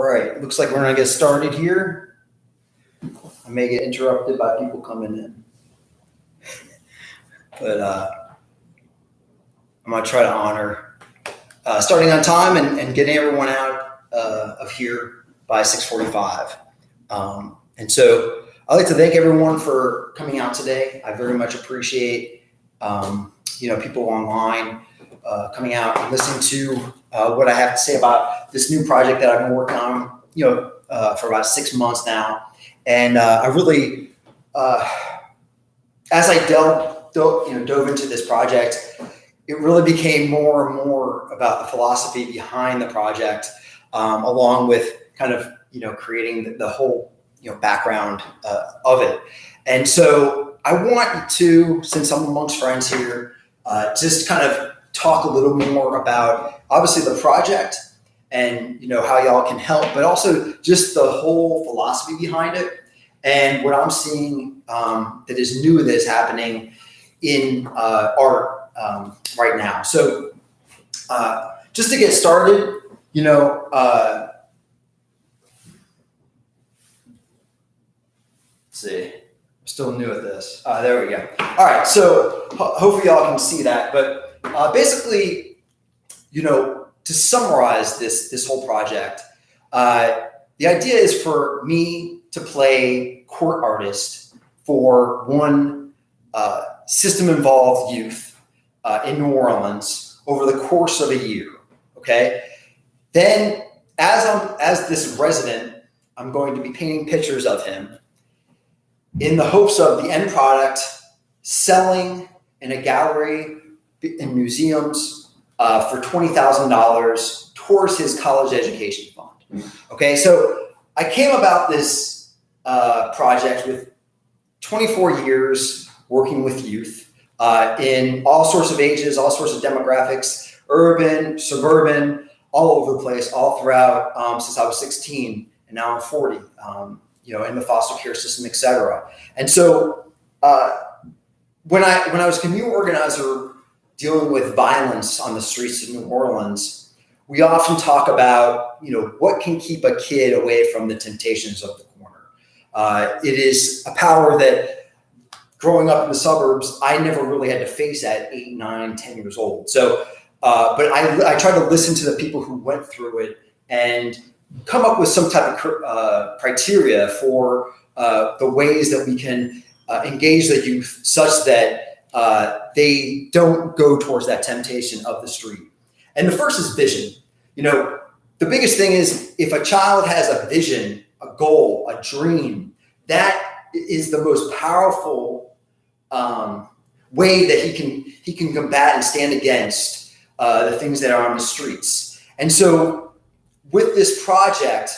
All right, looks like we're gonna get started here. I may get interrupted by people coming in, but I'm gonna try to honor starting on time and getting everyone out of here by 6:45. And so I'd like to thank everyone for coming out today. I very much appreciate people online coming out and listening to what I have to say about this new project that I've been working on, for about 6 months now. And I really, as I dove into this project, it really became more and more about the philosophy behind the project, along with kind of, creating the whole, background of it. And so I want to, since I'm amongst friends here, just kind of talk a little more about obviously the project and how y'all can help, but also just the whole philosophy behind it and what I'm seeing that is new that is happening in art right now. So just to get started, let's see, I'm still new at this. There we go. All right, so hopefully y'all can see that, but basically, to summarize this whole project, the idea is for me to play court artist for one system-involved youth in New Orleans over the course of a year. Okay, then as this resident, I'm going to be painting pictures of him in the hopes of the end product selling in a gallery in museums for $20,000 towards his college education fund. Okay, so I came about this project with 24 years working with youth in all sorts of ages, all sorts of demographics, urban, suburban, all over the place, all throughout since I was 16 and now I'm 40, in the foster care system, et cetera. And so when I was community organizer dealing with violence on the streets of New Orleans, we often talk about, what can keep a kid away from the temptations of the corner. It is a power that growing up in the suburbs, I never really had to face at 8, 9, 10 years old. So, but I tried to listen to the people who went through it and come up with some type of criteria for the ways that we can engage the youth such that they don't go towards that temptation of the street. And the first is vision. The biggest thing is if a child has a vision, a goal, a dream, that is the most powerful way that he can combat and stand against the things that are on the streets. And so with this project,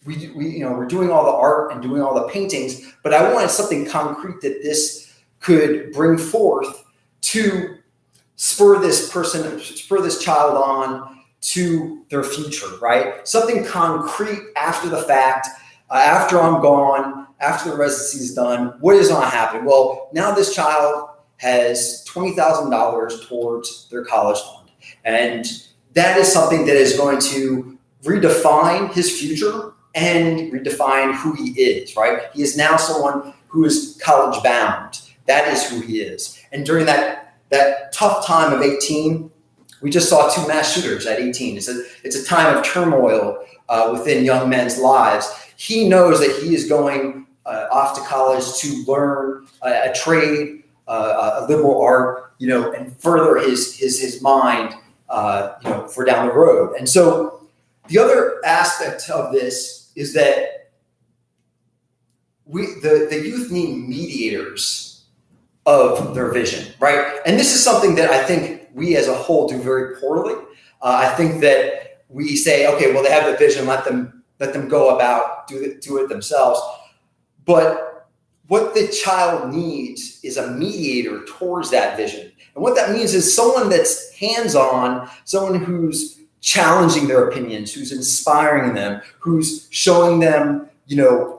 we're doing all the art and doing all the paintings, but I wanted something concrete that this could bring forth to spur this child on to their future, right? Something concrete after the fact, after I'm gone, after the residency is done, what is going to happen? Well, now this child has $20,000 towards their college fund. And that is something that is going to redefine his future and redefine who he is, right? He is now someone who is college bound. That is who he is. And during that tough time of 18, we just saw 2 mass shooters at 18. It's a time of turmoil within young men's lives. He knows that he is going off to college to learn a trade, a liberal art, and further his mind, for down the road. And so the other aspect of this is that the youth need mediators of their vision, right? And this is something that I think we as a whole do very poorly. I think that we say, okay, well, they have the vision, let them go about, do it themselves. But what the child needs is a mediator towards that vision. And what that means is someone that's hands-on, someone who's challenging their opinions, who's inspiring them, who's showing them,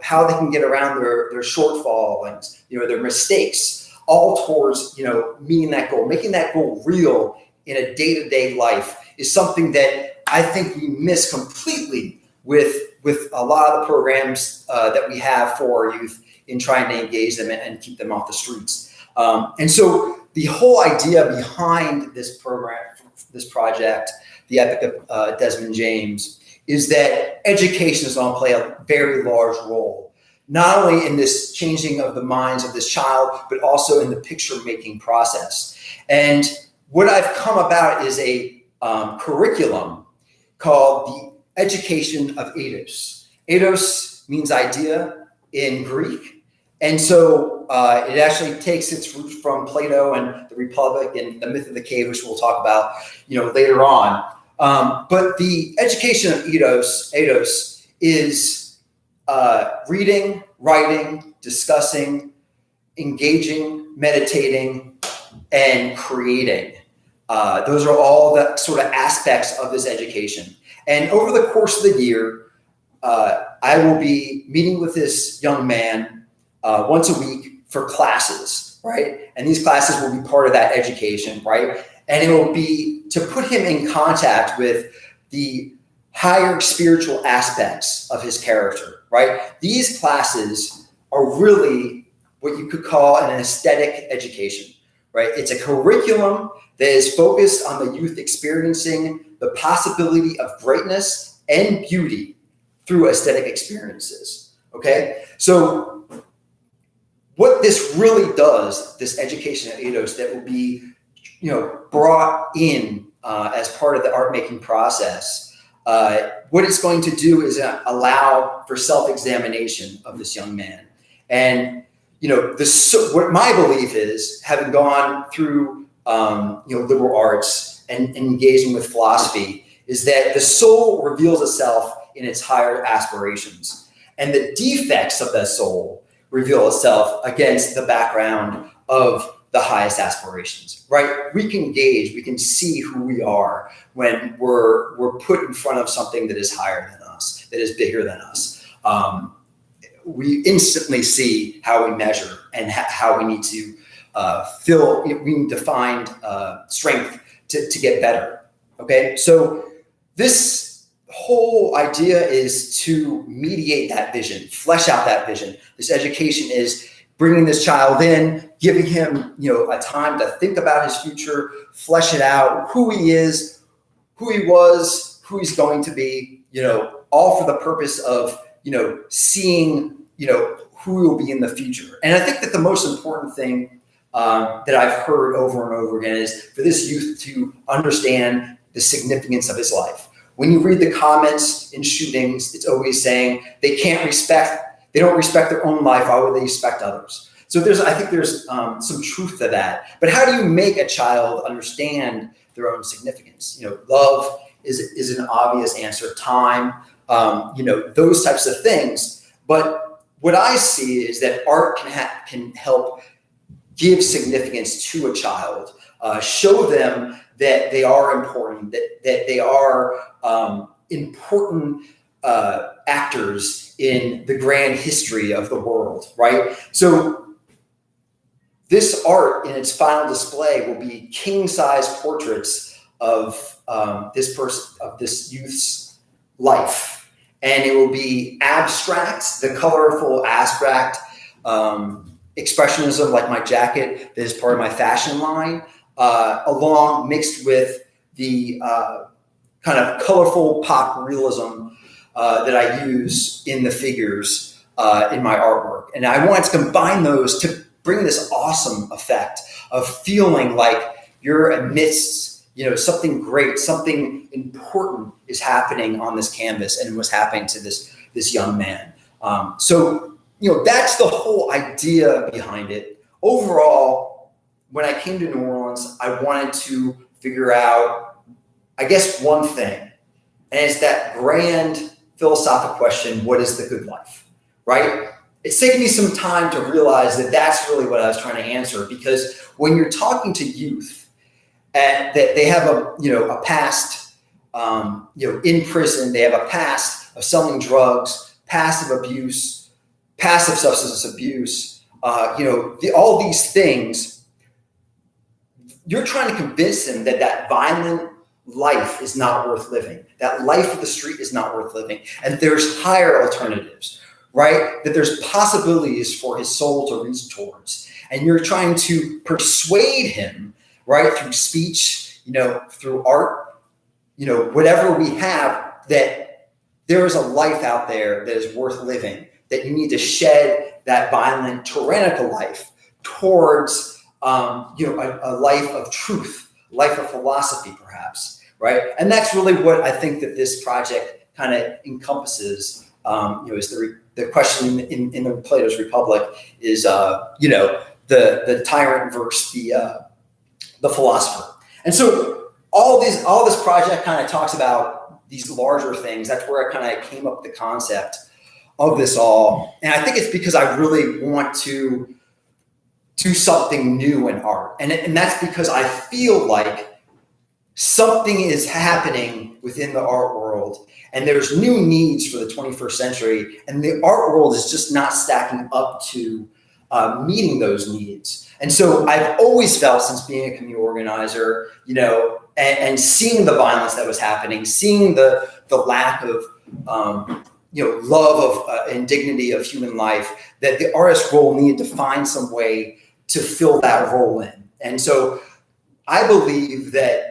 how they can get around their shortfall and, their mistakes, all towards, meeting that goal. Making that goal real in a day-to-day life is something that I think we miss completely with a lot of the programs that we have for our youth in trying to engage them and keep them off the streets. And so the whole idea behind this program, this project, the Epic of Desmond James, is that education is going to play a very large role, not only in this changing of the minds of this child, but also in the picture-making process. And what I've come about is a curriculum called the Education of Eidos. Eidos means idea in Greek. And so it actually takes its roots from Plato and the Republic and the myth of the cave, which we'll talk about, later on. But the education of Eidos is reading, writing, discussing, engaging, meditating, and creating. Those are all the sort of aspects of this education. And over the course of the year, I will be meeting with this young man once a week for classes, right? And these classes will be part of that education, right? And it will be to put him in contact with the higher spiritual aspects of his character, right? These classes are really what you could call an aesthetic education, right? It's a curriculum that is focused on the youth experiencing the possibility of greatness and beauty through aesthetic experiences, okay? So what this really does, this education at Eidos that will be, brought in as part of the art making process, what it's going to do is allow for self-examination of this young man. And, what my belief is, having gone through, liberal arts and engaging with philosophy, is that the soul reveals itself in its higher aspirations. And the defects of that soul reveal itself against the background of the highest aspirations, right? We can gauge, we can see who we are when we're put in front of something that is higher than us, that is bigger than us. We instantly see how we measure and how we need to we need to find strength to get better, okay? So this whole idea is to mediate that vision, flesh out that vision. This education is bringing this child in, giving him, a time to think about his future, flesh it out, who he is, who he was, who he's going to be, all for the purpose of, seeing, who he will be in the future. And I think that the most important thing that I've heard over and over again is for this youth to understand the significance of his life. When you read the comments in shootings, it's always saying they don't respect their own life. Why would they respect others? So I think there's some truth to that. But how do you make a child understand their own significance? Love is an obvious answer. Time, those types of things. But what I see is that art can help give significance to a child, show them that they are important, that they are important actors in the grand history of the world, right? So this art in its final display will be king-size portraits of this youth's life. And it will be abstract, the colorful abstract expressionism, like my jacket that is part of my fashion line, along mixed with the kind of colorful pop realism that I use in the figures in my artwork. And I wanted to combine those to bring this awesome effect of feeling like you're amidst, something great, something important is happening on this canvas and was happening to this young man. So that's the whole idea behind it. Overall, when I came to New Orleans, I wanted to figure out, I guess, one thing, and it's that grand philosophical question: what is the good life, right? It's taken me some time to realize that that's really what I was trying to answer, because when you're talking to youth and that they have a past, in prison, they have a past of selling drugs, passive abuse, passive substance abuse, all these things, you're trying to convince them that violent life is not worth living, that life of the street is not worth living, and there's higher alternatives, right? That there's possibilities for his soul to reach towards. And you're trying to persuade him, right, through speech, through art, whatever we have, that there is a life out there that is worth living, that you need to shed that violent, tyrannical life towards, a life of truth, life of philosophy, perhaps, right? And that's really what I think that this project kind of encompasses. Is the question in the Plato's Republic is, the tyrant versus the philosopher. And so all this project kind of talks about these larger things. That's where I kind of came up with the concept of this all. And I think it's because I really want to do something new in art. And that's because I feel like something is happening within the art world, and there's new needs for the 21st century, and the art world is just not stacking up to meeting those needs. And so I've always felt, since being a community organizer, and seeing the violence that was happening, seeing the lack of love of and dignity of human life, that the artist role needed to find some way to fill that role in. And so I believe that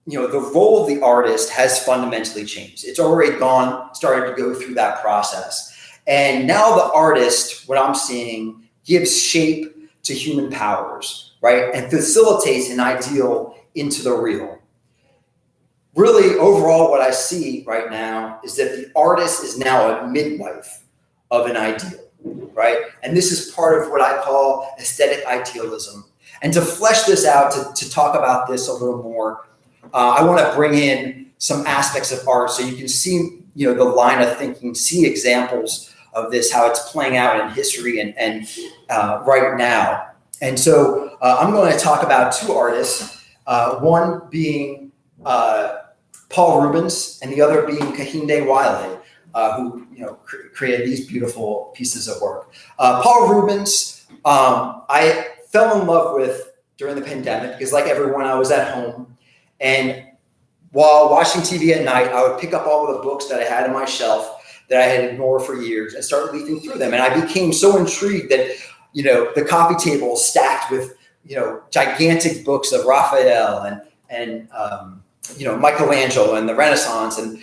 the role of the artist has fundamentally changed. It's already started to go through that process. And now the artist, what I'm seeing, gives shape to human powers, right? And facilitates an ideal into the real. Really, overall, what I see right now is that the artist is now a midwife of an ideal, right? And this is part of what I call aesthetic idealism. And to flesh this out, to talk about this a little more, I want to bring in some aspects of art so you can see, the line of thinking, see examples of this, how it's playing out in history and right now. And so I'm going to talk about two artists, one being Paul Rubens and the other being Kehinde Wiley, who created these beautiful pieces of work. Paul Rubens, I fell in love with during the pandemic because, like everyone, I was at home. And while watching TV at night, I would pick up all of the books that I had on my shelf that I had ignored for years and start leafing through them. And I became so intrigued that, the coffee table stacked with, gigantic books of Raphael and Michelangelo and the Renaissance and,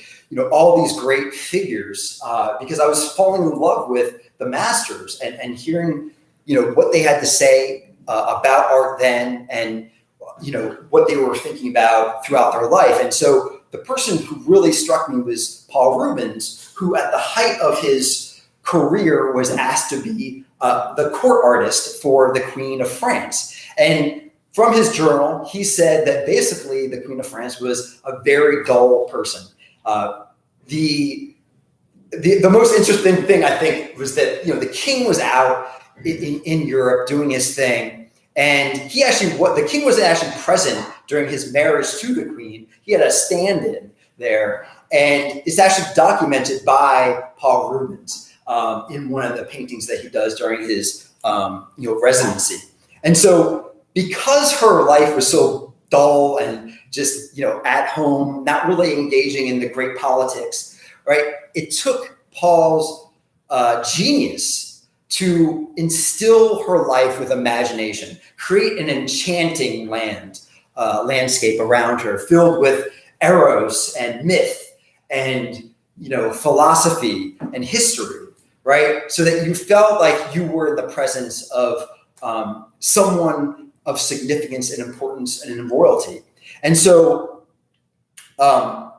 all these great figures, because I was falling in love with the masters and hearing, what they had to say about art then, and what they were thinking about throughout their life. And so the person who really struck me was Paul Rubens, who at the height of his career was asked to be the court artist for the Queen of France. And from his journal, he said that basically the Queen of France was a very dull person. The most interesting thing, I think, was that the king was out in Europe doing his thing. And the king wasn't actually present during his marriage to the queen. He had a stand-in there, and it's actually documented by Paul Rubens in one of the paintings that he does during his residency. And so, because her life was so dull and just at home, not really engaging in the great politics, right? It took Paul's genius to instill her life with imagination, create an enchanting landscape around her, filled with eros and myth and philosophy and history, right? So that you felt like you were in the presence of someone of significance and importance and royalty. And so, one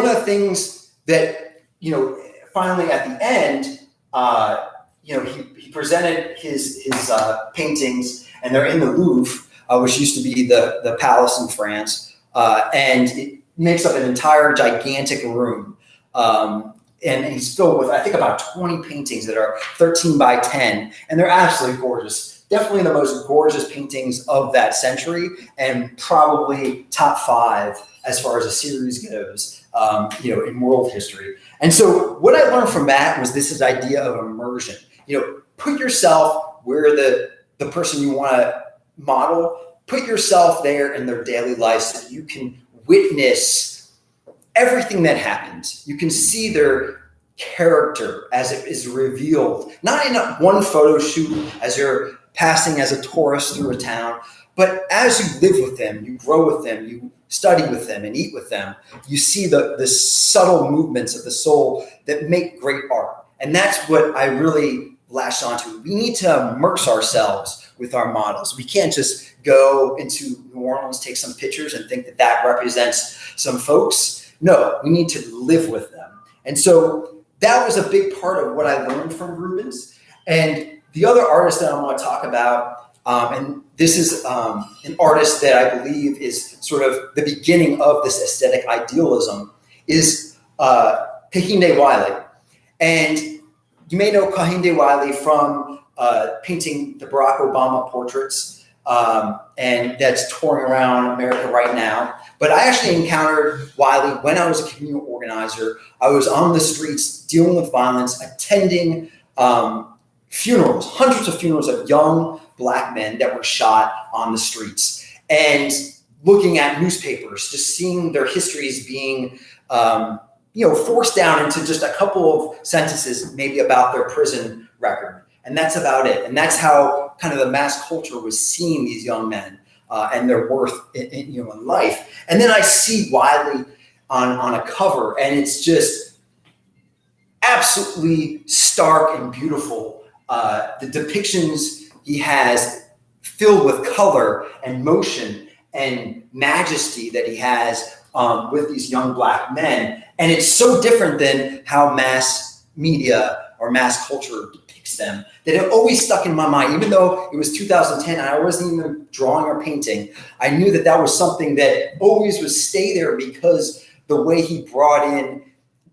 of the things that finally at the end. He presented his paintings, and they're in the Louvre, which used to be the palace in France, and it makes up an entire gigantic room. And he's filled with, I think, about 20 paintings that are 13 by 10, and they're absolutely gorgeous. Definitely the most gorgeous paintings of that century, and probably top 5 as far as a series goes, in world history. And so what I learned from that was this idea of immersion. Put yourself where the person you want to model, put yourself there in their daily life so that you can witness everything that happens. You can see their character as it is revealed, not in one photo shoot as you're passing as a tourist through a town, but as you live with them, you grow with them, you study with them and eat with them, you see the subtle movements of the soul that make great art. And that's what I really latched onto. We need to immerse ourselves with our models. We can't just go into New Orleans, take some pictures and think that that represents some folks. No, we need to live with them. And so that was a big part of what I learned from Rubens. And the other artist that I want to talk about, and this is an artist that I believe is sort of the beginning of this aesthetic idealism, is Kehinde Wiley. And you may know Kehinde Wiley from painting the Barack Obama portraits, and that's touring around America right now. But I actually encountered Wiley when I was a communal organizer. I was on the streets dealing with violence, attending funerals, hundreds of funerals of young Black men that were shot on the streets, and looking at newspapers, just seeing their histories being forced down into just a couple of sentences, maybe about their prison record. And that's about it. And that's how kind of the mass culture was seeing these young men and their worth in life. And then I see Wiley on a cover, and it's just absolutely stark and beautiful. The depictions he has filled with color and motion and majesty that he has with these young Black men. And it's so different than how mass media or mass culture depicts them that it always stuck in my mind. Even though it was 2010 and I wasn't even drawing or painting, I knew that that was something that always would stay there, because the way he brought in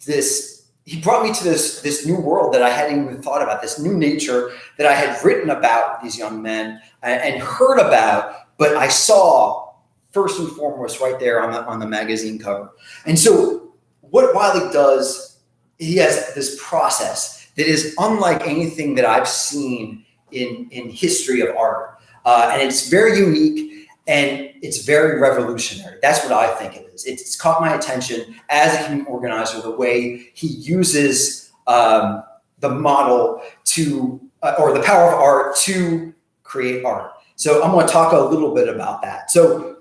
this, he brought me to this new world that I hadn't even thought about, this new nature that I had written about these young men and heard about, but I saw first and foremost right there on the magazine cover. And so what Wiley does, he has this process that is unlike anything that I've seen in history of art. And it's very unique and it's very revolutionary. That's what I think it is. It's caught my attention as a community organizer, the way he uses the model to, or the power of art to create art. So I'm going to talk a little bit about that. So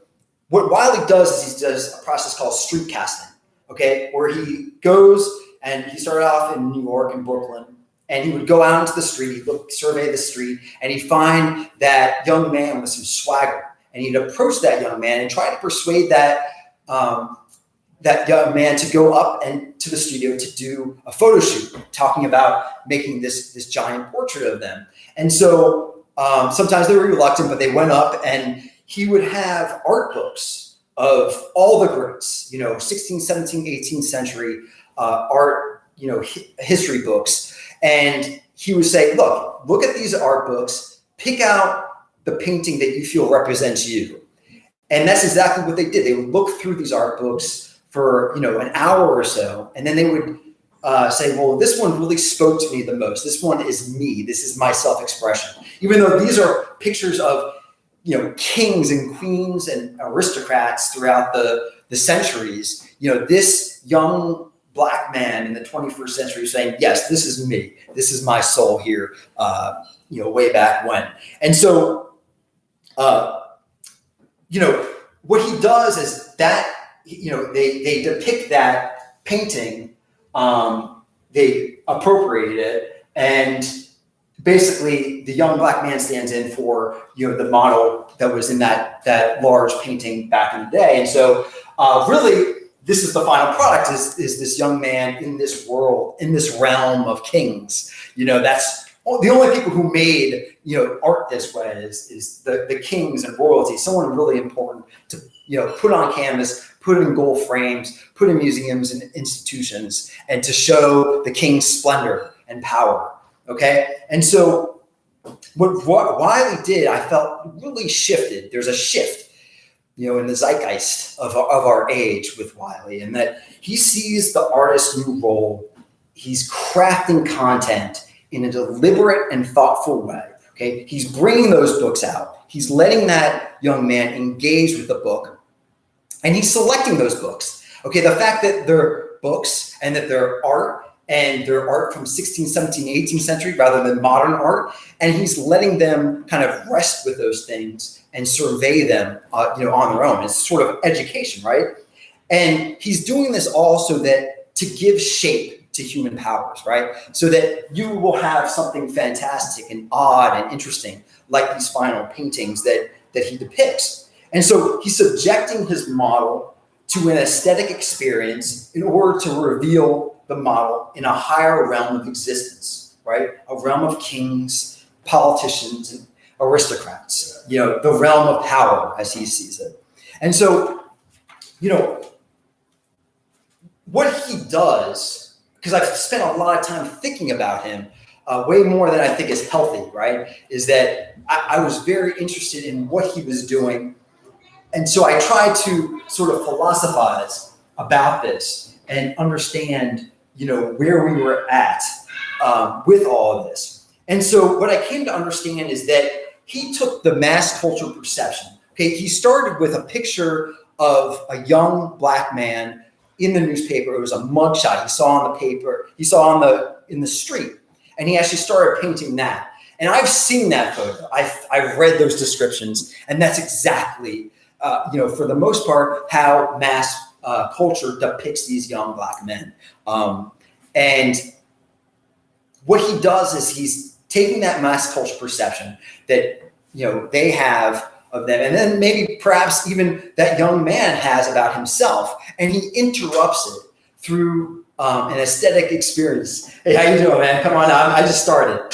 what Wiley does is he does a process called street casting, okay, where he goes and he started off in New York and Brooklyn, and he would go out into the street, he'd survey the street, and he'd find that young man with some swagger, and he'd approach that young man and try to persuade that young man to go up and to the studio to do a photo shoot, talking about making this giant portrait of them. And so sometimes they were reluctant, but they went up, and he would have art books of all the greats, 16th, 17th, 18th century art, history books. And he would say, look at these art books, pick out the painting that you feel represents you. And that's exactly what they did. They would look through these art books for, an hour or so. And then they would say, well, this one really spoke to me the most. This one is me. This is my self-expression. Even though these are pictures of, kings and queens and aristocrats throughout the centuries, this young Black man in the 21st century is saying, yes, this is me. This is my soul here, way back when. And so, what he does is that, they depict that painting, they appropriate it, and basically the young Black man stands in for, the model that was in that large painting back in the day. And so really, this is the final product is this young man in this world, in this realm of kings. That's the only people who made, art this way is the kings and royalty, someone really important to, put on canvas, put in gold frames, put in museums and institutions, and to show the king's splendor and power. Okay. And so what Wiley did, I felt really shifted. There's a shift, in the zeitgeist of our age with Wiley, and that he sees the artist's new role. He's crafting content in a deliberate and thoughtful way. Okay. He's bringing those books out. He's letting that young man engaged with the book, and he's selecting those books. Okay, the fact that they're books and that they're art, and they're art from 16th, 17th, 18th century rather than modern art, and he's letting them kind of rest with those things and survey them, on their own. It's sort of education, right? And he's doing this all so that to give shape to human powers, right? So that you will have something fantastic and odd and interesting, like these final paintings that he depicts. And so he's subjecting his model to an aesthetic experience in order to reveal the model in a higher realm of existence, right? A realm of kings, politicians, and aristocrats, the realm of power as he sees it. And so, what he does, because I've spent a lot of time thinking about him, way more than I think is healthy, right? Is that I was very interested in what he was doing. And so I tried to sort of philosophize about this and understand, where we were at with all of this. And so what I came to understand is that he took the mass culture perception. Okay, he started with a picture of a young black man in the newspaper. It was a mugshot he saw on the paper, he saw in the street, and he actually started painting that. And I've seen that photo. I've read those descriptions, and that's exactly, for the most part, how mass culture depicts these young black men. And what he does is he's taking that mass culture perception that they have of them, and then maybe perhaps even that young man has about himself, and he interrupts it through an aesthetic experience. Hey, how you doing, man? Come on, I just started.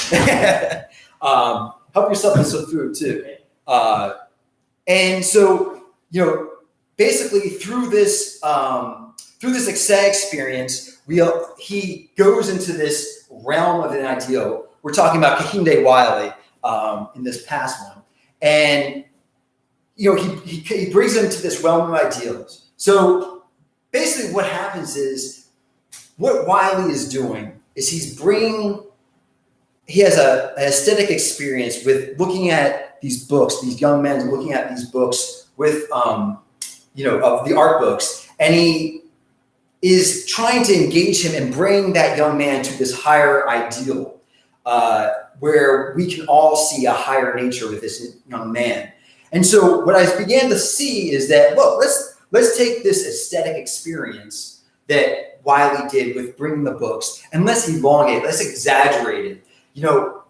Help yourself with some food too. And so, basically through this aesthetic experience, he goes into this realm of an ideal. We're talking about Kehinde Wiley in this past one, and he brings him to this realm of ideals. So basically, what happens is what Wiley is doing is he has an aesthetic experience with looking at these books, these young men looking at these books with of the art books, and he is trying to engage him and bring that young man to this higher ideal, where we can all see a higher nature with this young man. And so what I began to see is that, look, let's take this aesthetic experience that Wiley did with bringing the books, and let's elongate it, let's exaggerate it.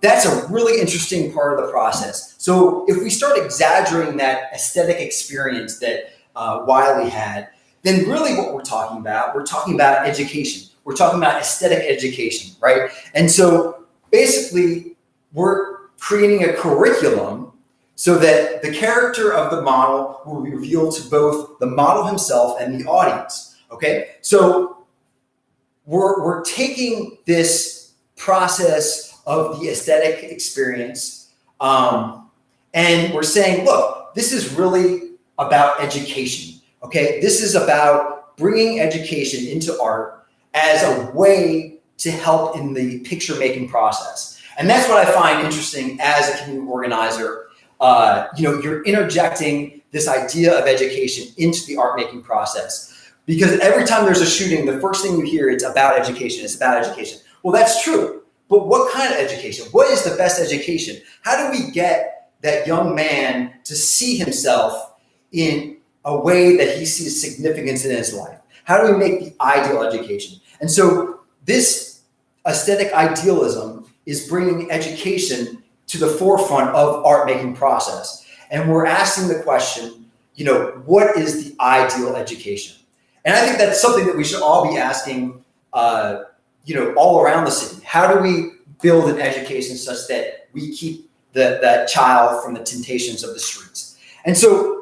That's a really interesting part of the process. So if we start exaggerating that aesthetic experience that Wiley had, then really what we're talking about education. We're talking about aesthetic education, right? And so basically we're creating a curriculum so that the character of the model will be revealed to both the model himself and the audience, okay? So we're taking this process of the aesthetic experience and we're saying, look, this is really about education. Okay, this is about bringing education into art as a way to help in the picture making process. And that's what I find interesting as a community organizer. You're interjecting this idea of education into the art making process, because every time there's a shooting, the first thing you hear is about education. It's about education. Well, that's true. But what kind of education? What is the best education? How do we get that young man to see himself in a way that he sees significance in his life? How do we make the ideal education? And so this aesthetic idealism is bringing education to the forefront of art making process. And we're asking the question, what is the ideal education? And I think that's something that we should all be asking, all around the city. How do we build an education such that we keep that child from the temptations of the streets? And so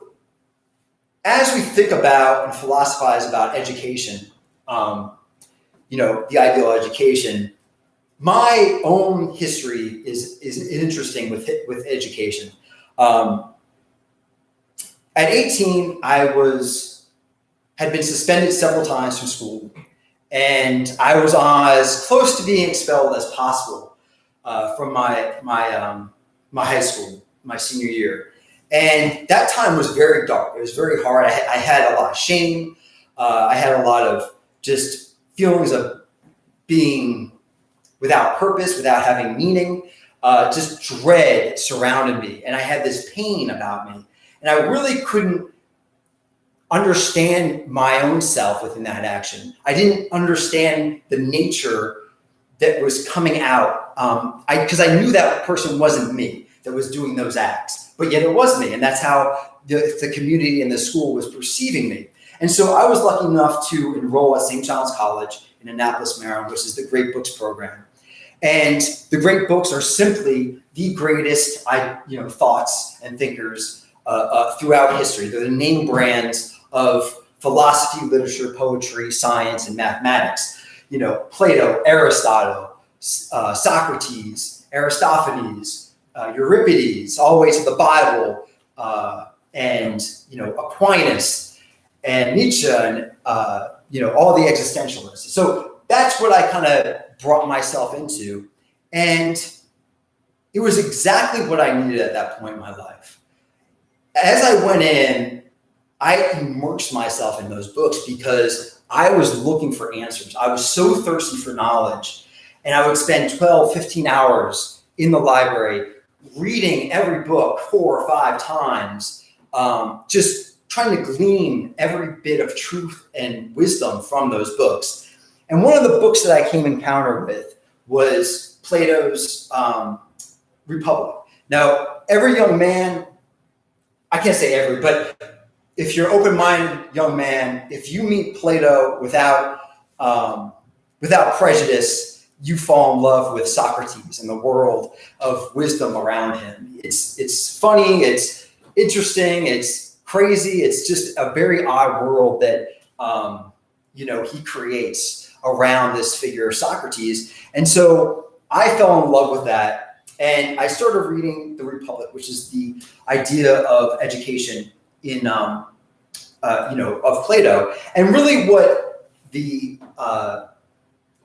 as we think about and philosophize about education, the ideal education, my own history is interesting with education. At 18, I had been suspended several times from school, and I was as close to being expelled as possible from my high school, my senior year. And that time was very dark. It was very hard. I had a lot of shame. I had a lot of just feelings of being without purpose, without having meaning. Just dread surrounded me. And I had this pain about me. And I really couldn't understand my own self within that action. I didn't understand the nature that was coming out. Because I knew that person wasn't me that was doing those acts, but yet it was me. And that's how the community and the school was perceiving me. And so I was lucky enough to enroll at St. John's College in Annapolis, Maryland, which is the Great Books program. And the great books are simply the greatest thoughts and thinkers throughout history. They're the name brands of philosophy, literature, poetry, science, and mathematics. Plato, Aristotle, Socrates, Aristophanes, Euripides, all the way to the Bible, and Aquinas and Nietzsche, and all the existentialists. So that's what I kind of brought myself into, and it was exactly what I needed at that point in my life. As I went in, I immersed myself in those books because I was looking for answers. I was so thirsty for knowledge, and I would spend 12, 15 hours in the library reading every book 4 or 5 times, just trying to glean every bit of truth and wisdom from those books. And one of the books that I came encounter with was Plato's Republic. Now, every young man, I can't say every, but if you're open-minded young man, if you meet Plato without prejudice, you fall in love with Socrates and the world of wisdom around him. It's funny, it's interesting, it's crazy. It's just a very odd world that he creates around this figure of Socrates. And so I fell in love with that. And I started reading The Republic, which is the idea of education of Plato. And really what the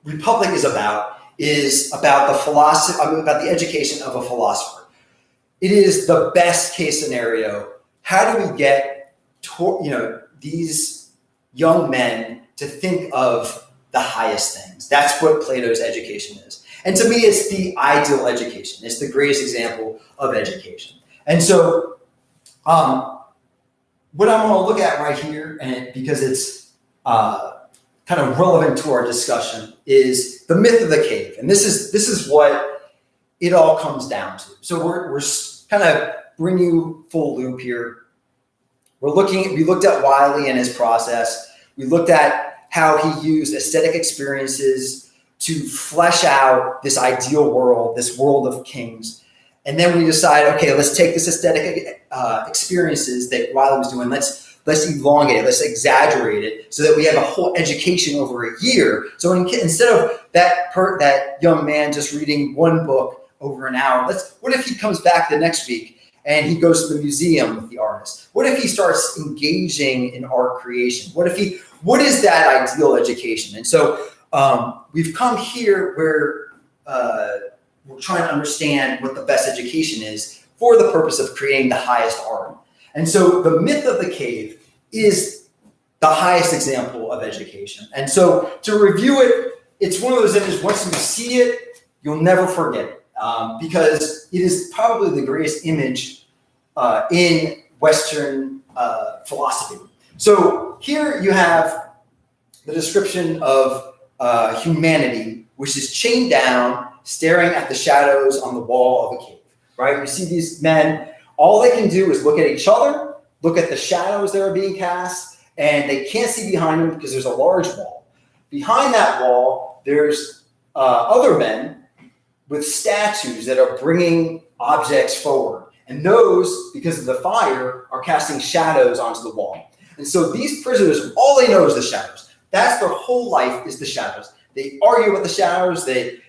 Republic is about the philosophy, about the education of a philosopher. It is the best case scenario. How do we get these young men to think of the highest things? That's what Plato's education is. And to me, it's the ideal education. It's the greatest example of education. And so what I'm going to look at right here, and because it's kind of relevant to our discussion, is the myth of the cave. And this is what it all comes down to. So we're kind of bring you full loop here. We looked at Wiley and his process. We looked at how he used aesthetic experiences to flesh out this ideal world, this world of kings. And then we decided, okay, let's take this aesthetic experiences that Wiley was doing, let's elongate it, let's exaggerate it so that we have a whole education over a year. So instead of that young man just reading one book over an hour, what if he comes back the next week and he goes to the museum with the artist? What if he starts engaging in art creation? What is that ideal education? And so we've come here where we're trying to understand what the best education is for the purpose of creating the highest art. And so the myth of the cave is the highest example of education. And so to review it, it's one of those images, once you see it, you'll never forget it, because it is probably the greatest image in Western philosophy. So here you have the description of humanity, which is chained down, staring at the shadows on the wall of a cave, right? You see these men, all they can do is look at each other, look at the shadows that are being cast, and they can't see behind them because there's a large wall. Behind that wall, there's other men with statues that are bringing objects forward. And those, because of the fire, are casting shadows onto the wall. And so these prisoners, all they know is the shadows. That's their whole life, is the shadows. They argue about the shadows. They,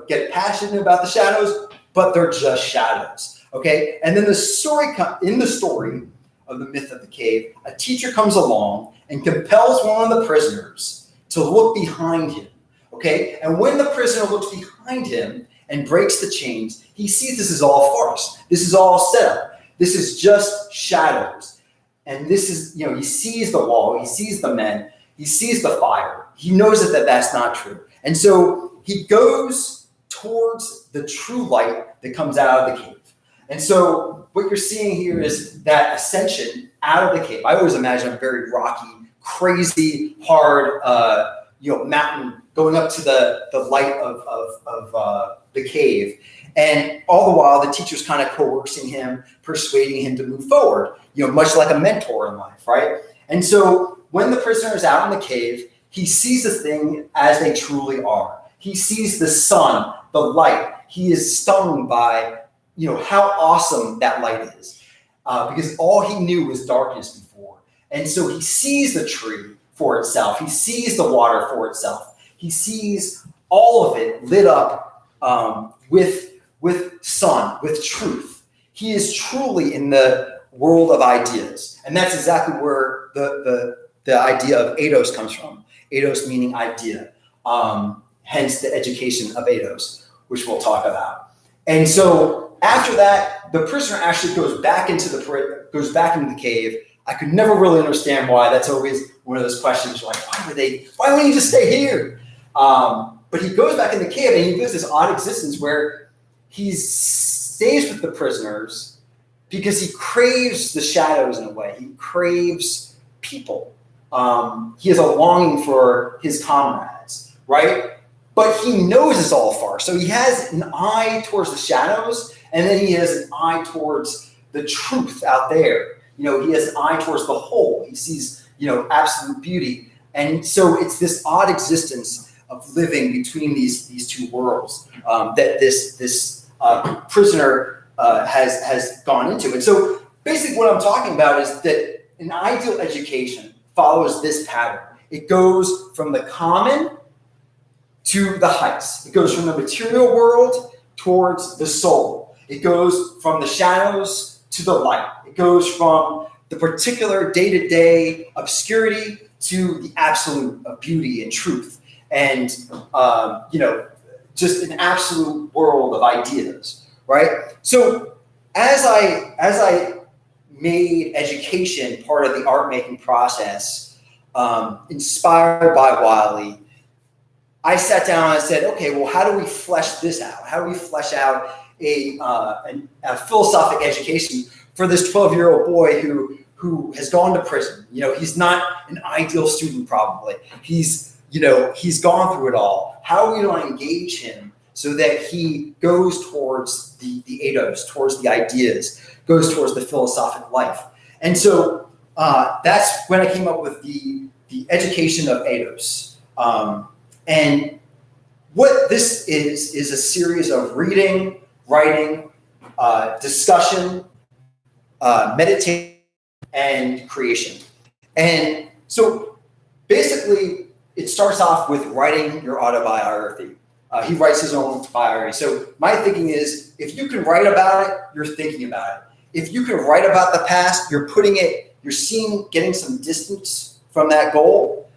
get passionate about the shadows, but they're just shadows. Okay. And then in the story of the myth of the cave, a teacher comes along and compels one of the prisoners to look behind him. Okay. And when the prisoner looks behind him and breaks the chains, he sees this is all farce. This is all set up. This is just shadows. And this is, he sees the wall, he sees the men, he sees the fire. He knows that that's not true. And so he goes towards the true light that comes out of the cave. And so what you're seeing here is that ascension out of the cave. I always imagine a very rocky, crazy, hard, mountain going up to the light of the cave. And all the while, the teacher's kind of coercing him, persuading him to move forward, much like a mentor in life, right? And so when the prisoner is out in the cave, he sees the thing as they truly are. He sees the sun, the light. He is stung by, how awesome that light is, because all he knew was darkness before. And so he sees the tree for itself. He sees the water for itself. He sees all of it lit up with sun, with truth. He is truly in the world of ideas. And that's exactly where the idea of eidos comes from. Eidos meaning idea, hence the education of eidos, which we'll talk about. And so after that, the prisoner actually goes back into the cave. I could never really understand why. That's always one of those questions, like, why wouldn't he just stay here? But he goes back in the cave and he lives this odd existence where he stays with the prisoners because he craves the shadows in a way. He craves people. He has a longing for his comrades, right? But he knows it's all farce. So he has an eye towards the shadows, and then he has an eye towards the truth out there. He has an eye towards the whole. He sees, absolute beauty. And so it's this odd existence of living between these two worlds that this prisoner has gone into. And so basically what I'm talking about is that an ideal education follows this pattern. It goes from the common to the heights. It goes from the material world towards the soul. It goes from the shadows to the light. It goes from the particular day-to-day obscurity to the absolute of beauty and truth. And, just an absolute world of ideas, right? So as I made education part of the art making process, inspired by Wiley, I sat down and I said, okay, well, how do we flesh this out? How do we flesh out a philosophic education for this 12-year-old boy who has gone to prison? He's not an ideal student probably. He's gone through it all. How are we going to engage him so that he goes towards the eidos, towards the ideas, goes towards the philosophic life? And so that's when I came up with the education of eidos. And what this is a series of reading, writing, discussion, meditation, and creation. And so basically, it starts off with writing your autobiography. He writes his own biography. So my thinking is, if you can write about it, you're thinking about it. If you can write about the past, you're getting some distance from that goal,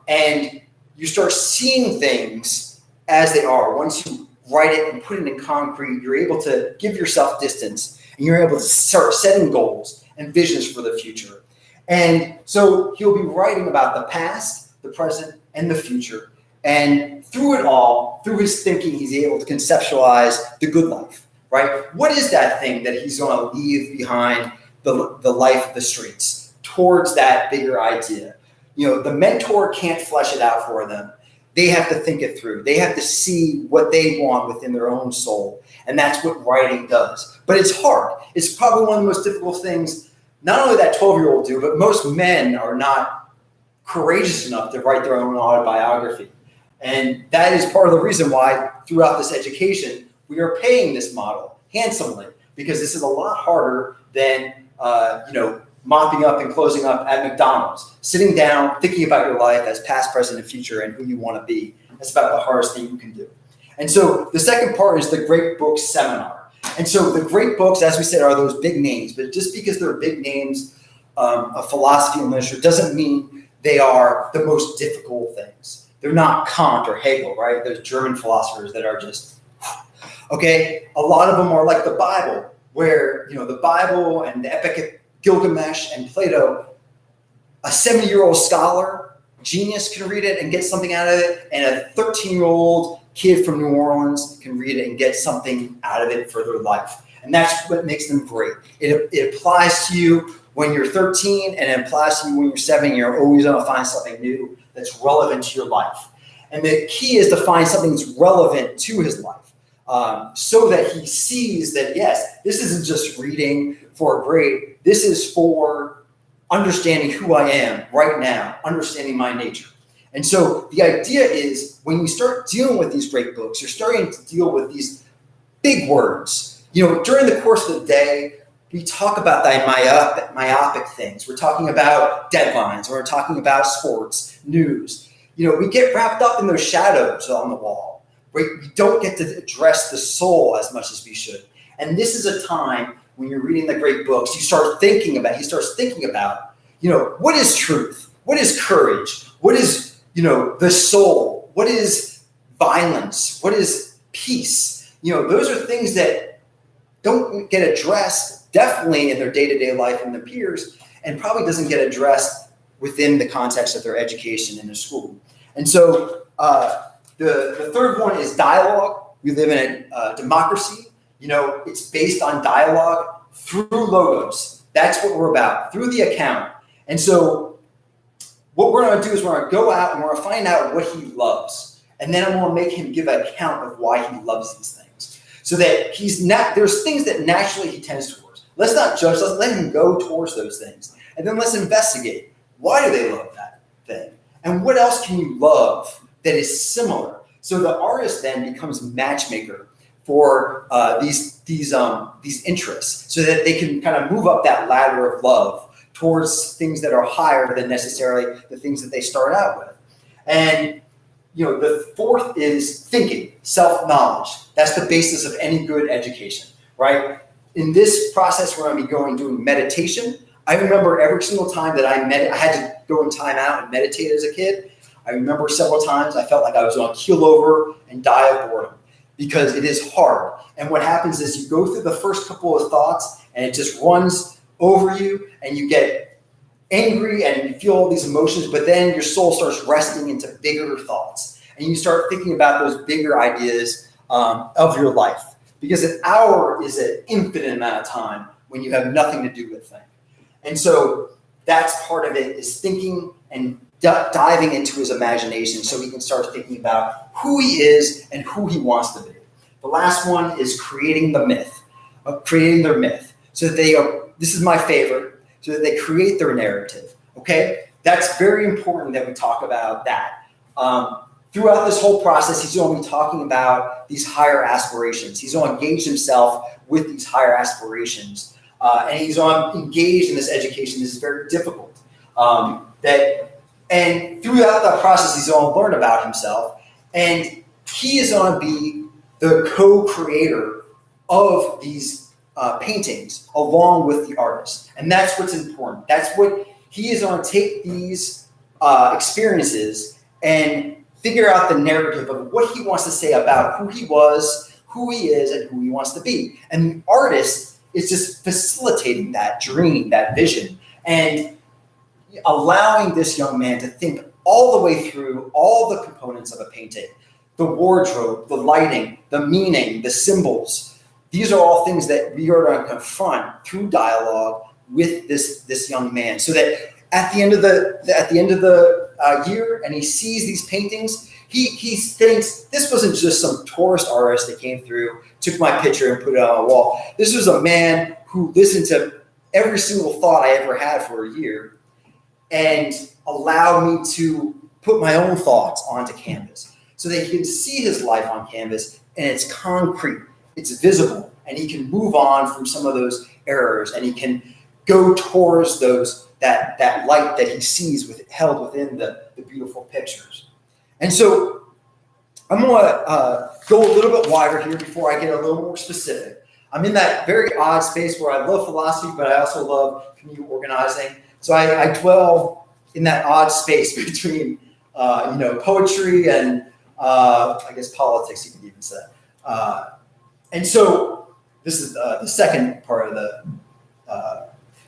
and you start seeing things as they are. Once you write it and put it in concrete, you're able to give yourself distance, and you're able to start setting goals and visions for the future. And so he'll be writing about the past, the present, and the future. And through it all, through his thinking, he's able to conceptualize the good life, right? What is that thing that he's going to leave behind the life of the streets towards that bigger idea? The mentor can't flesh it out for them. They have to think it through. They have to see what they want within their own soul. And that's what writing does. But it's hard. It's probably one of the most difficult things, not only that 12-year-old do, but most men are not courageous enough to write their own autobiography. And that is part of the reason why throughout this education, we are paying this model handsomely, because this is a lot harder than, mopping up and closing up at McDonald's. Sitting down, thinking about your life as past, present, and future and who you want to be. That's about the hardest thing you can do. And so the second part is the Great Books Seminar. And so the great books, as we said, are those big names. But just because they're big names of philosophy and literature doesn't mean they are the most difficult things. They're not Kant or Hegel, right? Those German philosophers that are just, okay? A lot of them are like the Bible. where, the Bible and the Epic of Gilgamesh and Plato, a 70-year-old scholar, genius, can read it and get something out of it, and a 13-year-old kid from New Orleans can read it and get something out of it for their life. And that's what makes them great. It applies to you when you're 13, and it applies to you when you're 7. You're always going to find something new that's relevant to your life. And the key is to find something that's relevant to his life, so that he sees that, yes, this isn't just reading for a grade. This is for understanding who I am right now, understanding my nature. And so the idea is, when you start dealing with these great books, you're starting to deal with these big words. During the course of the day, we talk about the myopic things. We're talking about deadlines. We're talking about sports, news. We get wrapped up in those shadows on the wall. We don't get to address the soul as much as we should. And this is a time when you're reading the great books, he starts thinking about, what is truth? What is courage? What is, the soul? What is violence? What is peace? Those are things that don't get addressed definitely in their day-to-day life and their peers, and probably doesn't get addressed within the context of their education in their school. And so the third one is dialogue. We live in a democracy. It's based on dialogue through logos. That's what we're about, through the account. And so what we're going to do is we're going to go out and we're going to find out what he loves. And then I'm going to make him give an account of why he loves these things. So that there's things that naturally he tends towards. Let's not judge, let's let him go towards those things. And then let's investigate. Why do they love that thing? And what else can you love that is similar? So the artist then becomes matchmaker for these interests, so that they can kind of move up that ladder of love towards things that are higher than necessarily the things that they start out with. And the fourth is thinking, self-knowledge. That's the basis of any good education, right? In this process, we're going to be doing meditation. I remember every single time that I had to go in time out and meditate as a kid. I remember several times I felt like I was going to keel over and die of boredom, because it is hard. And what happens is you go through the first couple of thoughts and it just runs over you, and you get angry and you feel all these emotions, but then your soul starts resting into bigger thoughts, and you start thinking about those bigger ideas of your life, because an hour is an infinite amount of time when you have nothing to do with things. And so that's part of it, is thinking and diving into his imagination, so he can start thinking about who he is and who he wants to be. The last one is creating their myth. So that this is my favorite, so that they create their narrative, okay? That's very important that we talk about that. Throughout this whole process, he's going to be talking about these higher aspirations. He's going to engage himself with these higher aspirations. And he's going to engage in this education. This is very difficult. And throughout that process, he's going to learn about himself. And he is going to be the co-creator of these paintings along with the artist. And that's what's important. That's what he is going to take these experiences and figure out the narrative of what he wants to say about who he was, who he is, and who he wants to be. And the artist is just facilitating that dream, that vision, and allowing this young man to think all the way through all the components of a painting, the wardrobe, the lighting, the meaning, the symbols. These are all things that we are going to confront through dialogue with this young man, so that at the end of the year, and he sees these paintings, he thinks, this wasn't just some tourist artist that came through, took my picture and put it on a wall. This was a man who listened to every single thought I ever had for a year and allowed me to put my own thoughts onto canvas, so that he can see his life on canvas, and it's concrete, it's visible, and he can move on from some of those errors, and he can go towards that light that he sees held within the beautiful pictures. And so I'm going to go a little bit wider here before I get a little more specific. I'm in that very odd space where I love philosophy, but I also love community organizing. So I dwell in that odd space between poetry and I guess politics, you could even say. And so this is the second part of the.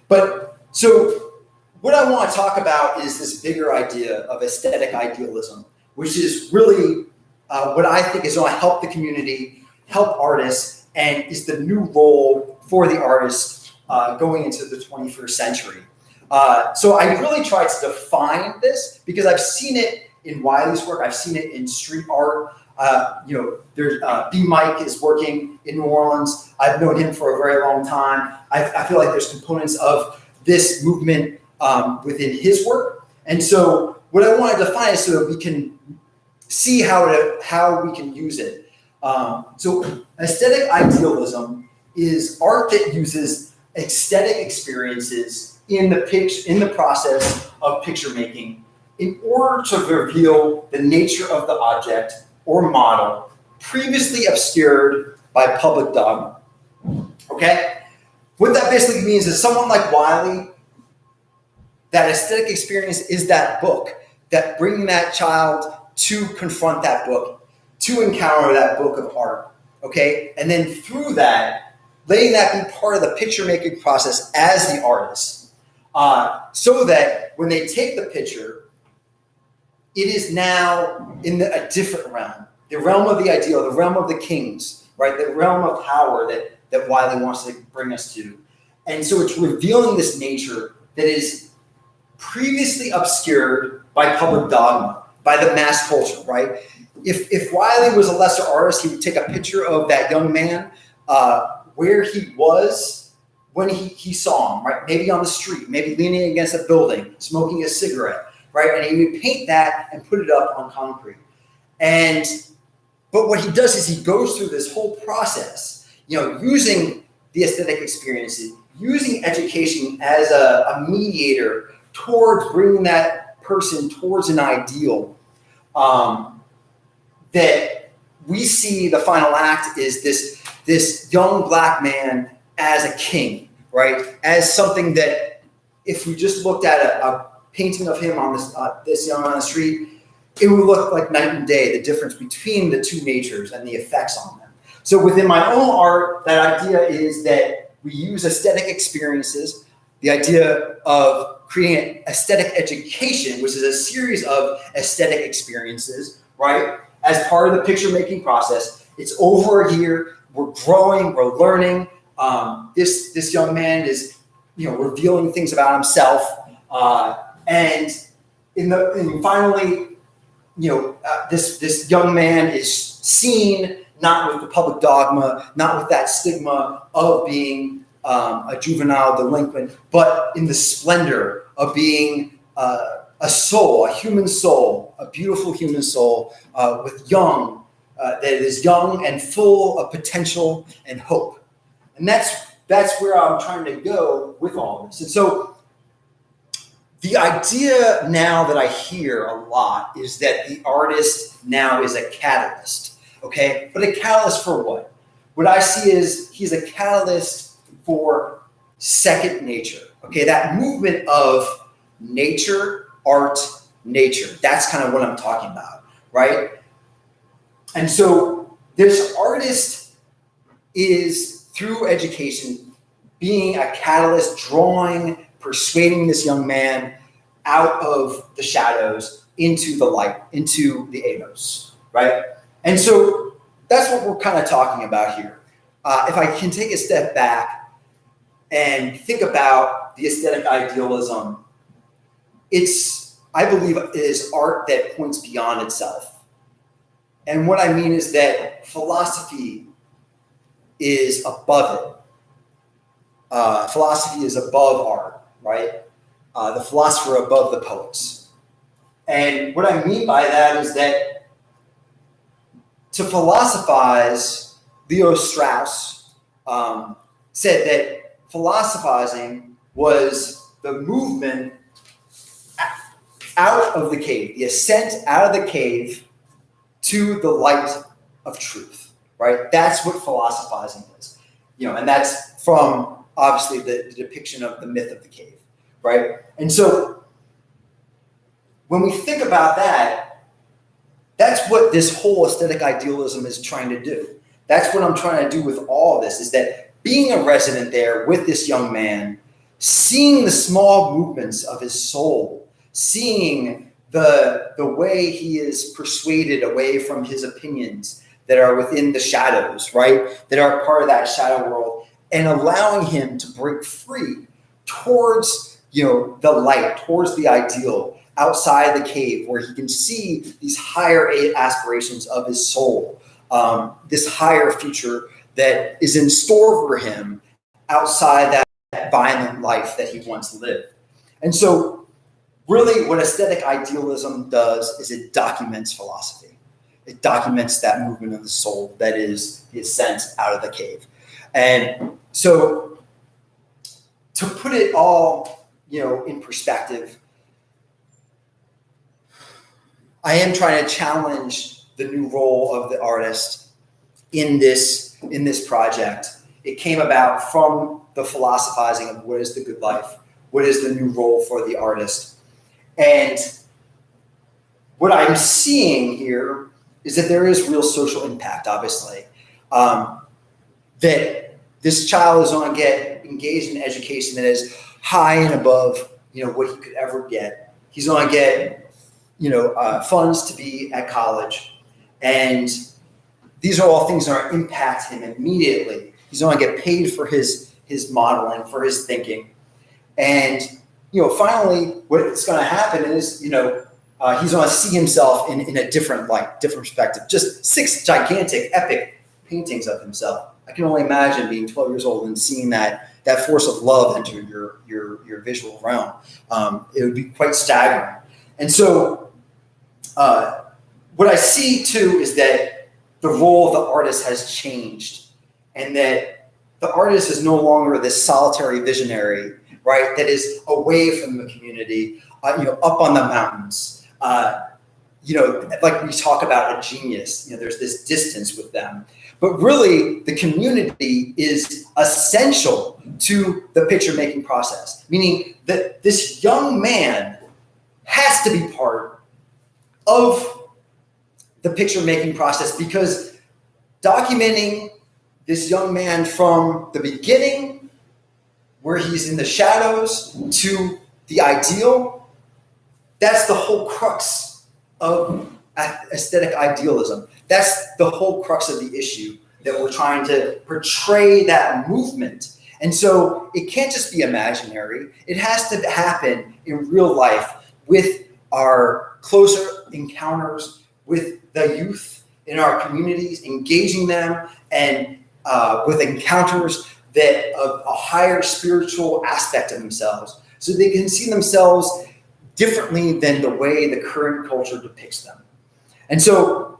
But so what I want to talk about is this bigger idea of aesthetic idealism, which is really what I think is going to help the community, help artists, and is the new role for the artist going into the 21st century. So I really tried to define this because I've seen it in Wiley's work. I've seen it in street art. There's B. Mike is working in New Orleans. I've known him for a very long time. I feel like there's components of this movement within his work. And so what I want to define is so that we can see how we can use it. So aesthetic idealism is art that uses aesthetic experiences in the process of picture making in order to reveal the nature of the object or model previously obscured by public dogma. Okay? What that basically means is someone like Wiley, that aesthetic experience is that book, that bringing that child to confront that book, to encounter that book of art, okay? And then through that, letting that be part of the picture making process as the artist, so that when they take the picture, it is now in a different realm, the realm of the ideal, the realm of the kings, right? The realm of power that Wiley wants to bring us to. And so it's revealing this nature that is previously obscured by public dogma, by the mass culture, right? If Wiley was a lesser artist, he would take a picture of that young man where he was when he saw him, right? Maybe on the street, maybe leaning against a building, smoking a cigarette, right? And he would paint that and put it up on concrete. But what he does is he goes through this whole process, using the aesthetic experiences, using education as a mediator towards bringing that person towards an ideal. That we see the final act is this young black man as a king, right? As something that if we just looked at a painting of him on this young on the street, it would look like night and day, the difference between the two natures and the effects on them. So within my own art, that idea is that we use aesthetic experiences, the idea of creating aesthetic education, which is a series of aesthetic experiences, right? As part of the picture making process. It's over a year, we're growing, we're learning. This young man is, revealing things about himself. And finally, this young man is seen not with the public dogma, not with that stigma of being a juvenile delinquent, but in the splendor of being a soul, a human soul, a beautiful human soul that is young and full of potential and hope. And that's where I'm trying to go with all this. And so the idea now that I hear a lot is that the artist now is a catalyst, okay? But a catalyst for what? What I see is he's a catalyst for second nature, okay? That movement of nature, art, nature. That's kind of what I'm talking about, right? And so this artist is, through education, being a catalyst, drawing, persuading this young man out of the shadows into the light, into the Anos, right? And so that's what we're kind of talking about here. If I can take a step back and think about the aesthetic idealism, I believe it is art that points beyond itself. And what I mean is that philosophy is above it. Philosophy is above art, right? The philosopher above the poets. And what I mean by that is that to philosophize, Leo Strauss said that philosophizing was the movement out of the cave, the ascent out of the cave to the light of truth, right? That's what philosophizing is, and that's from obviously the depiction of the myth of the cave, right? And so when we think about that, that's what this whole aesthetic idealism is trying to do. That's what I'm trying to do with all of this, is that being a resident there with this young man, seeing the small movements of his soul, seeing the way he is persuaded away from his opinions that are within the shadows, right? That are part of that shadow world, and allowing him to break free towards, the light, towards the ideal, outside the cave, where he can see these higher aspirations of his soul, this higher future that is in store for him outside that violent life that he once lived. And so really what aesthetic idealism does is it documents philosophy. It documents that movement of the soul that is the ascent out of the cave. And so to put it all, in perspective, I am trying to challenge the new role of the artist in this project. It came about from the philosophizing of what is the good life, what is the new role for the artist. And what I'm seeing here is that there is real social impact, obviously. That this child is going to get engaged in education that is high and above, what he could ever get. He's going to get, funds to be at college. And these are all things that are impact him immediately. He's going to get paid for his modeling, for his thinking. And, finally, what's going to happen is, he's going to see himself in a different light, different perspective. Just 6 gigantic, epic paintings of himself. I can only imagine being 12 years old and seeing that force of love enter your visual realm. It would be quite staggering. And so what I see, too, is that the role of the artist has changed, and that the artist is no longer this solitary visionary, right, that is away from the community, up on the mountains. Like we talk about a genius, there's this distance with them. But really, the community is essential to the picture-making process, meaning that this young man has to be part of the picture-making process, because documenting this young man from the beginning, where he's in the shadows, to the ideal, that's the whole crux of aesthetic idealism. That's the whole crux of the issue, that we're trying to portray that movement. And so it can't just be imaginary. It has to happen in real life with our closer encounters with the youth in our communities, engaging them, and with encounters that of a higher spiritual aspect of themselves, so they can see themselves differently than the way the current culture depicts them. And so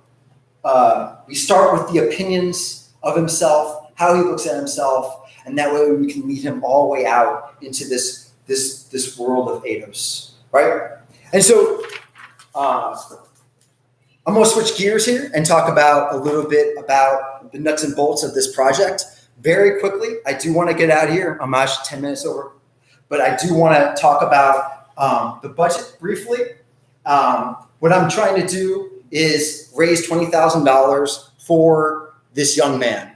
we start with the opinions of himself, how he looks at himself, and that way we can lead him all the way out into this world of Eidos, right? And so I'm going to switch gears here and talk about a little bit about the nuts and bolts of this project. Very quickly, I do want to get out of here. I'm actually 10 minutes over, but I do want to talk about the budget briefly. What I'm trying to do is raise $20,000 for this young man,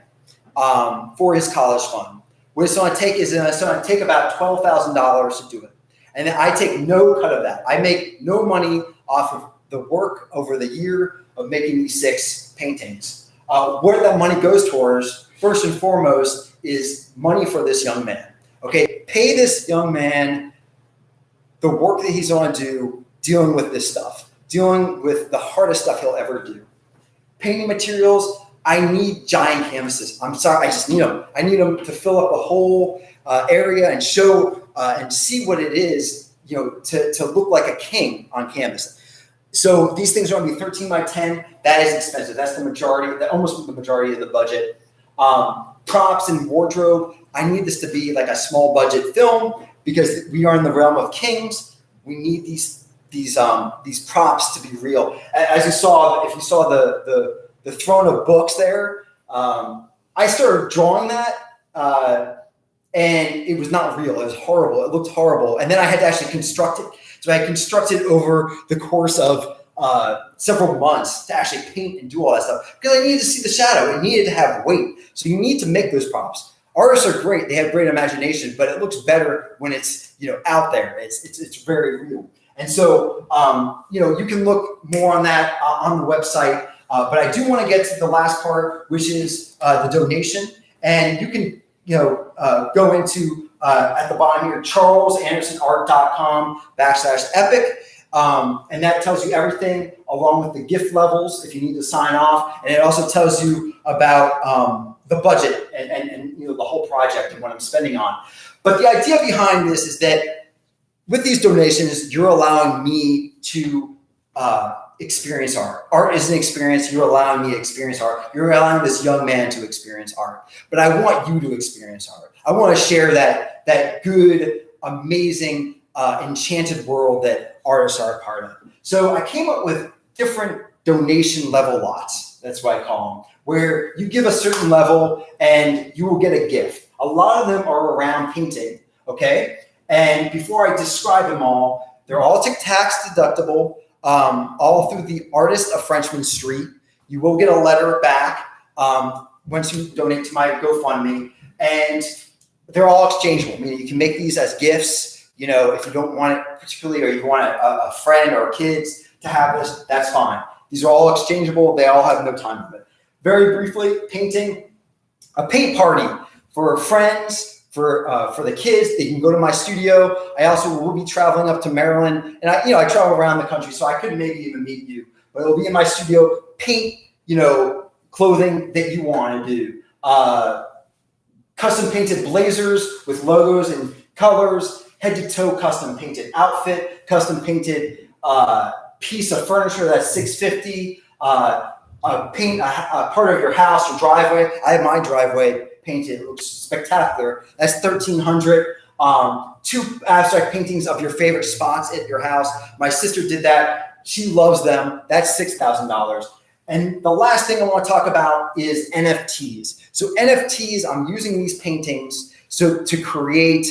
for his college fund. What it's going to take is it's going to take about $12,000 to do it. And I take no cut of that. I make no money off of the work over the year of making these 6 paintings. Where that money goes towards, first and foremost, is money for this young man. Okay, pay this young man the work that he's going to do dealing with this stuff, dealing with the hardest stuff he'll ever do. Painting materials, I need giant canvases. I'm sorry, I just need them. I need them to fill up a whole area and show and see what it is, to look like a king on canvas. So these things are going to be 13 by 10. That is expensive. That's the majority, almost the majority of the budget. Props and wardrobe, I need this to be like a small budget film, because we are in the realm of kings. We need these props to be real. As you saw, if you saw the throne of books there, I started drawing that, and it was not real. It was horrible. It looked horrible. And then I had to actually construct it. So I constructed over the course of several months to actually paint and do all that stuff, because I needed to see the shadow. It needed to have weight. So you need to make those props. Artists are great; they have great imagination, but it looks better when it's out there. It's very real. And so you can look more on that on the website. But I do want to get to the last part, which is the donation, and you can go into at the bottom here, charlesandersonart.com/epic. And that tells you everything along with the gift levels if you need to sign off. And it also tells you about the budget and the whole project and what I'm spending on. But the idea behind this is that with these donations, you're allowing me to experience art. Art is an experience. You're allowing me to experience art. You're allowing this young man to experience art. But I want you to experience art. I want to share that good, amazing, enchanted world that artists are a part of. So I came up with different donation level lots. That's what I call them, where you give a certain level and you will get a gift. A lot of them are around painting, okay? And before I describe them all, they're all tax deductible, all through the Artist of Frenchman Street. You will get a letter back once you donate to my GoFundMe, and they're all exchangeable, meaning you can make these as gifts. If you don't want it particularly, or you want a friend or kids to have this, that's fine. These are all exchangeable. They all have no time limit. Very briefly, painting, a paint party for friends, for the kids. They can go to my studio. I also will be traveling up to Maryland, and I travel around the country, so I could maybe even meet you. But it'll be in my studio. Paint, clothing that you want to do. Custom painted blazers with logos and colors. Head to toe custom painted outfit, custom painted piece of furniture that's $650. Paint a part of your house or driveway. I have my driveway painted. It looks spectacular. That's $1,300. 2 abstract paintings of your favorite spots at your house. My sister did that. She loves them. That's $6,000. And the last thing I want to talk about is NFTs. So NFTs, I'm using these paintings to create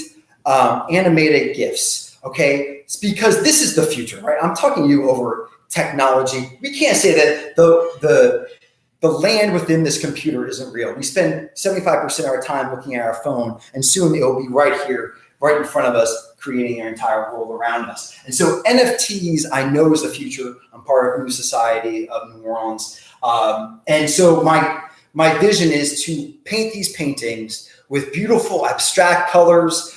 animated GIFs, okay? It's because this is the future, right? I'm talking to you over technology. We can't say that the land within this computer isn't real. We spend 75% of our time looking at our phone, and soon it will be right here, right in front of us, creating our entire world around us. And so NFTs, I know, is the future. I'm part of New Society of New Orleans. And so my vision is to paint these paintings with beautiful abstract colors,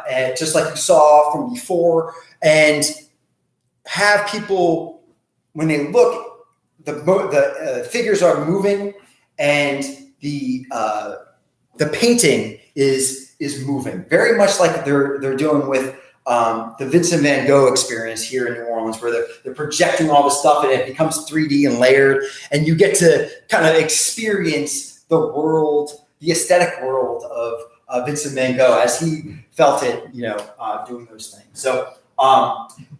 and just like you saw from before, and have people, when they look, the figures are moving, and the painting is moving, very much like they're doing with the Vincent van Gogh experience here in New Orleans, where they're projecting all the stuff and it becomes 3D and layered, and you get to kind of experience the world, the aesthetic world of Vincent van Gogh as he felt it, doing those things. So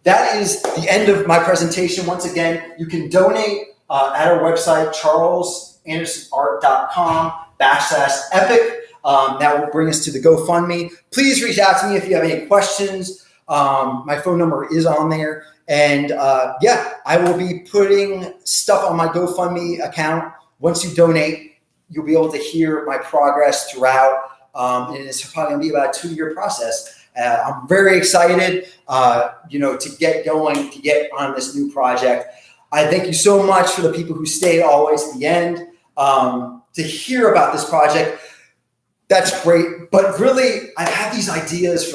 that is the end of my presentation. Once again, you can donate at our website, charlesandersonart.com/epic. That will bring us to the GoFundMe. Please reach out to me if you have any questions. My phone number is on there. And I will be putting stuff on my GoFundMe account. Once you donate, you'll be able to hear my progress throughout. And it's probably going to be about a 2-year process. I'm very excited, to get going, to get on this new project. I thank you so much for the people who stayed always to the end to hear about this project. That's great. But really, I've had these ideas for